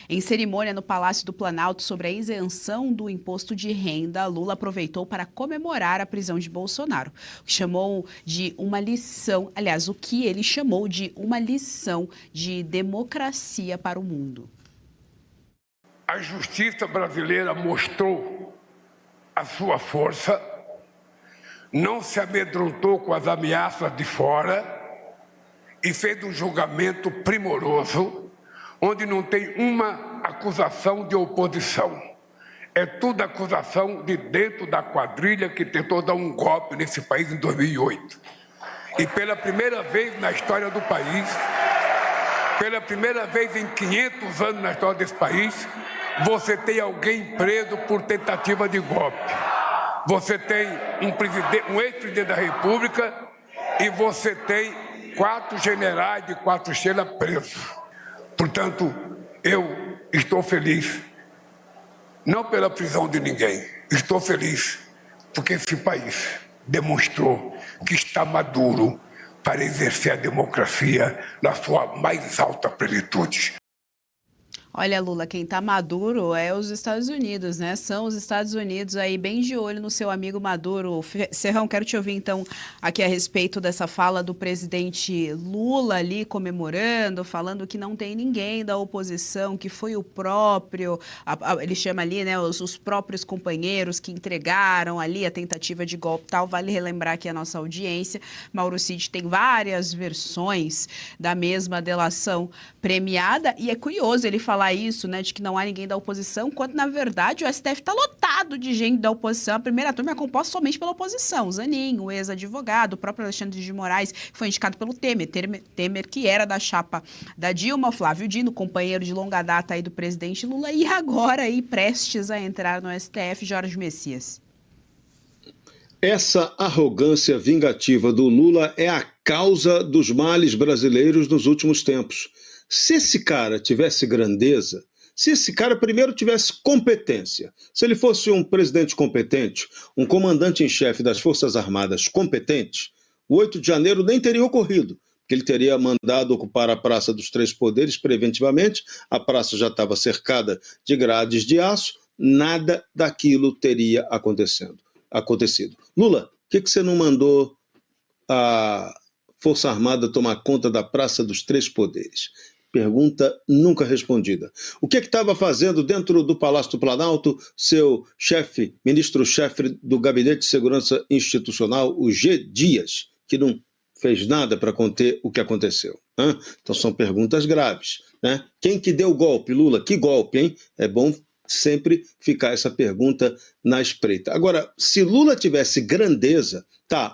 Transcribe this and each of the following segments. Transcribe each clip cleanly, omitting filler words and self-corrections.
Em cerimônia no Palácio do Planalto sobre a isenção do imposto de renda, Lula aproveitou para comemorar a prisão de Bolsonaro, o que chamou de uma lição, aliás, o que ele chamou de uma lição de democracia para o mundo. A justiça brasileira mostrou a sua força, não se amedrontou com as ameaças de fora e fez um julgamento primoroso, onde não tem uma acusação de oposição. É tudo acusação de dentro da quadrilha que tentou dar um golpe nesse país em 2008. E pela primeira vez na história do país, pela primeira vez em 500 anos na história desse país, você tem alguém preso por tentativa de golpe. Você tem um ex-presidente da República e você tem 4 generais de 4 estrelas presos. Portanto, eu estou feliz, não pela prisão de ninguém, estou feliz porque esse país demonstrou que está maduro para exercer a democracia na sua mais alta plenitude. Olha, Lula, quem tá maduro é os Estados Unidos, né? São os Estados Unidos aí bem de olho no seu amigo Maduro. Serrão, quero te ouvir então aqui a respeito dessa fala do presidente Lula ali comemorando, falando que não tem ninguém da oposição, que foi o próprio, ele chama ali, né, os próprios companheiros que entregaram ali a tentativa de golpe e tal. Vale relembrar aqui a nossa audiência, Mauro Cid tem várias versões da mesma delação premiada e é curioso ele falar isso, né, de que não há ninguém da oposição, quando na verdade o STF está lotado de gente da oposição. A primeira turma é composta somente pela oposição. Zanin, o ex-advogado, o próprio Alexandre de Moraes, que foi indicado pelo Temer, que era da chapa da Dilma, Flávio Dino, companheiro de longa data aí do presidente Lula, e agora aí prestes a entrar no STF, Jorge Messias. Essa arrogância vingativa do Lula é a causa dos males brasileiros nos últimos tempos. Se esse cara tivesse grandeza, se esse cara primeiro tivesse competência, se ele fosse um presidente competente, um comandante em chefe das Forças Armadas competente, o 8 de janeiro nem teria ocorrido, porque ele teria mandado ocupar a Praça dos Três Poderes preventivamente, a praça já estava cercada de grades de aço, nada daquilo teria acontecido. Lula, por que você não mandou a Força Armada tomar conta da Praça dos Três Poderes? Pergunta nunca respondida. O que estava fazendo dentro do Palácio do Planalto seu chefe, ministro-chefe do Gabinete de Segurança Institucional, o G. Dias, que não fez nada para conter o que aconteceu? Então são perguntas graves, né? Quem que deu o golpe, Lula? Que golpe, hein? É bom sempre ficar essa pergunta na espreita. Agora, se Lula tivesse grandeza,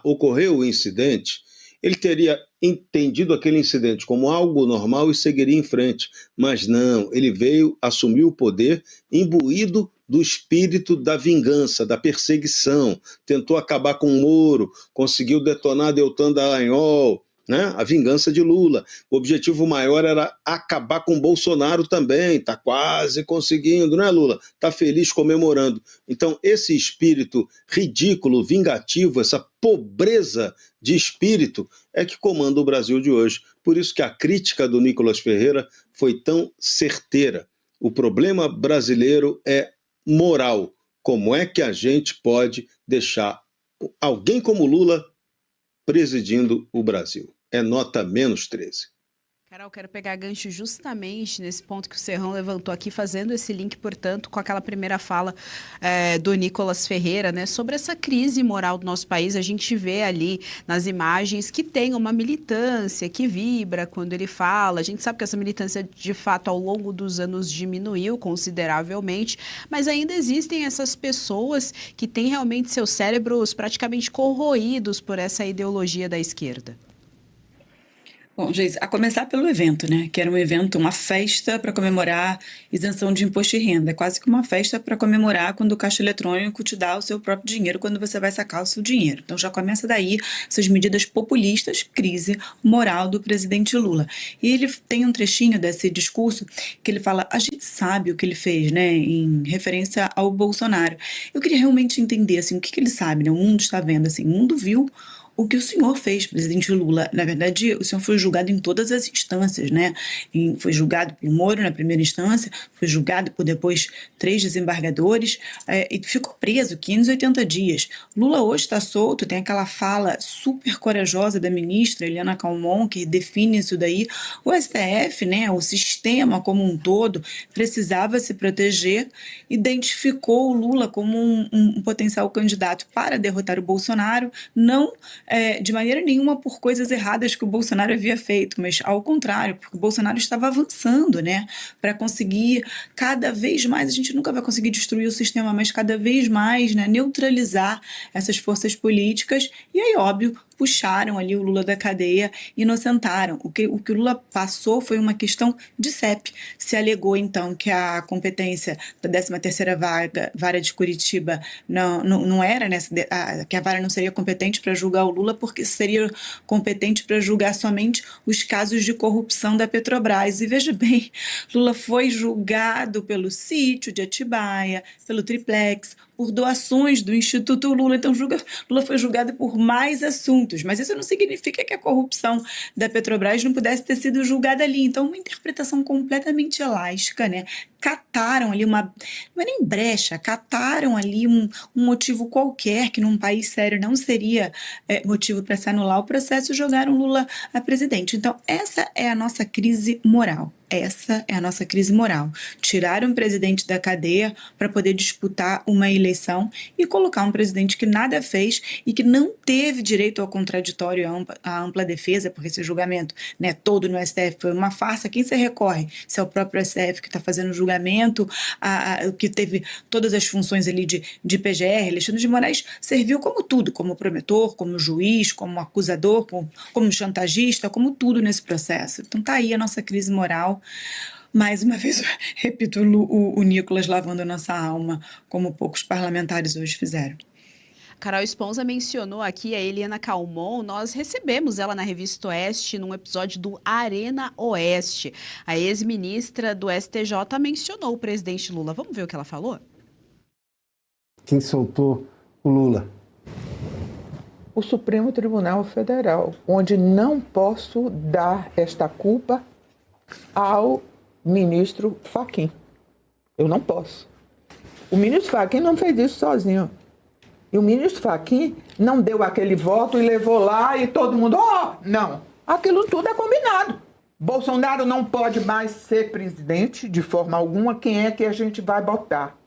ocorreu o incidente, ele teria entendido aquele incidente como algo normal e seguiria em frente. Mas não, ele veio assumir o poder imbuído do espírito da vingança, da perseguição, tentou acabar com o Moro, conseguiu detonar Deltan Dallagnol, né? A vingança de Lula. O objetivo maior era acabar com Bolsonaro também, está quase conseguindo, né, Lula? Está feliz comemorando. Então, esse espírito ridículo, vingativo, essa pobreza de espírito é que comanda o Brasil de hoje. Por isso que a crítica do Nicolas Ferreira foi tão certeira. O problema brasileiro é moral. Como é que a gente pode deixar alguém como Lula presidindo o Brasil? É nota -13. Carol, quero pegar gancho justamente nesse ponto que o Serrão levantou aqui, fazendo esse link, portanto, com aquela primeira fala do Nicolas Ferreira, né, sobre essa crise moral do nosso país. A gente vê ali nas imagens que tem uma militância que vibra quando ele fala. A gente sabe que essa militância, de fato, ao longo dos anos diminuiu consideravelmente, mas ainda existem essas pessoas que têm realmente seus cérebros praticamente corroídos por essa ideologia da esquerda. Bom, Geise, a começar pelo evento, né? Que era um evento, uma festa para comemorar isenção de imposto de renda. É quase que uma festa para comemorar quando o caixa eletrônico te dá o seu próprio dinheiro quando você vai sacar o seu dinheiro. Então já começa daí essas medidas populistas, crise moral do presidente Lula. E ele tem um trechinho desse discurso que ele fala: a gente sabe o que ele fez, né? Em referência ao Bolsonaro. Eu queria realmente entender, assim, o que ele sabe, né? O mundo está vendo, assim, o mundo viu o que o senhor fez, presidente Lula. Na verdade, o senhor foi julgado em todas as instâncias, né? Foi julgado por Moro na primeira instância, foi julgado por depois 3 desembargadores, e ficou preso 580 dias. Lula hoje está solto, tem aquela fala super corajosa da ministra Eliana Calmon, que define isso daí. O STF, né, o sistema como um todo, precisava se proteger, identificou o Lula como um potencial candidato para derrotar o Bolsonaro, não de maneira nenhuma por coisas erradas que o Bolsonaro havia feito, mas ao contrário, porque o Bolsonaro estava avançando, né, para conseguir cada vez mais, a gente nunca vai conseguir destruir o sistema, mas cada vez mais, né, neutralizar essas forças políticas, e aí, óbvio, puxaram ali o Lula da cadeia, inocentaram. O que o Lula passou foi uma questão de CEP. Se alegou, então, que a competência da 13ª Vara de Curitiba não era, né, que a vara não seria competente para julgar o Lula, porque seria competente para julgar somente os casos de corrupção da Petrobras. E veja bem, Lula foi julgado pelo sítio de Atibaia, pelo triplex, por doações do Instituto Lula. Então, Lula foi julgado por mais assuntos, mas isso não significa que a corrupção da Petrobras não pudesse ter sido julgada ali. Então, uma interpretação completamente elástica, né? Cataram ali não é nem brecha, cataram ali um motivo qualquer que num país sério não seria motivo para se anular o processo e jogaram Lula a presidente. Então, essa é a nossa crise moral. Essa é a nossa crise moral. Tiraram o presidente da cadeia para poder disputar uma eleição e colocar um presidente que nada fez e que não teve direito ao contraditório, à ampla defesa, porque esse julgamento, né, todo no STF foi uma farsa. Quem se recorre? Se é o próprio STF que está fazendo o julgamento, que teve todas as funções ali de PGR. Alexandre de Moraes serviu como tudo, como promotor, como juiz, como acusador, como chantagista, como tudo nesse processo. Então tá aí a nossa crise moral. Mais uma vez, repito, o Nicolas lavando a nossa alma, como poucos parlamentares hoje fizeram. Carol Esponza mencionou aqui a Eliana Calmon. Nós recebemos ela na Revista Oeste num episódio do Arena Oeste. A ex-ministra do STJ mencionou o presidente Lula. Vamos ver o que ela falou? Quem soltou o Lula? O Supremo Tribunal Federal, onde não posso dar esta culpa ao ministro Fachin. Eu não posso. O ministro Fachin não fez isso sozinho. E o ministro Fachin não deu aquele voto e levou lá e todo mundo... Não, aquilo tudo é combinado. Bolsonaro não pode mais ser presidente de forma alguma. Quem é que a gente vai botar?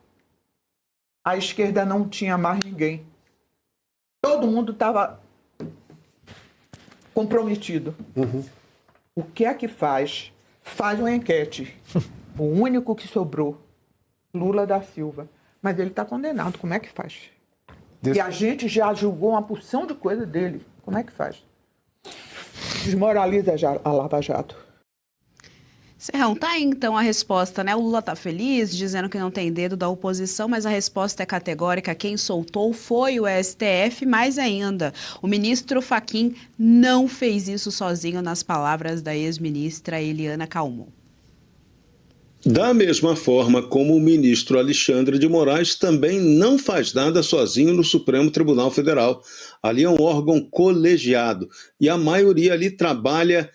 A esquerda não tinha mais ninguém. Todo mundo estava comprometido. O que é que faz? Faz uma enquete. O único que sobrou, Lula da Silva. Mas ele está condenado. Como é que faz? E a gente já julgou uma porção de coisa dele. Como é que faz? Desmoraliza a Lava Jato. Serrão, tá aí então a resposta, né? O Lula tá feliz, dizendo que não tem dedo da oposição, mas a resposta é categórica. Quem soltou foi o STF, mais ainda, o ministro Fachin não fez isso sozinho, nas palavras da ex-ministra Eliana Calmon. Da mesma forma como o ministro Alexandre de Moraes também não faz nada sozinho no Supremo Tribunal Federal. Ali é um órgão colegiado e a maioria ali trabalha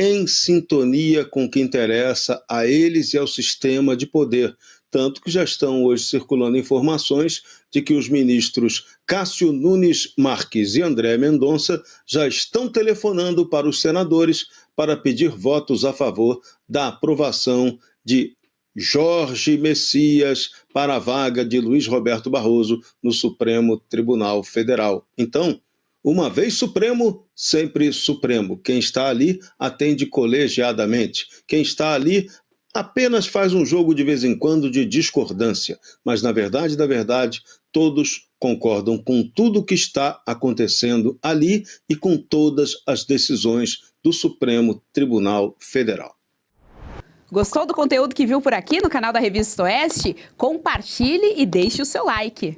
em sintonia com o que interessa a eles e ao sistema de poder. Tanto que já estão hoje circulando informações de que os ministros Cássio Nunes Marques e André Mendonça já estão telefonando para os senadores para pedir votos a favor da aprovação de Jorge Messias para a vaga de Luiz Roberto Barroso no Supremo Tribunal Federal. Então, uma vez Supremo, sempre Supremo. Quem está ali atende colegiadamente. Quem está ali apenas faz um jogo de vez em quando de discordância. Mas, na verdade, todos concordam com tudo o que está acontecendo ali e com todas as decisões do Supremo Tribunal Federal. Gostou do conteúdo que viu por aqui no canal da Revista Oeste? Compartilhe e deixe o seu like.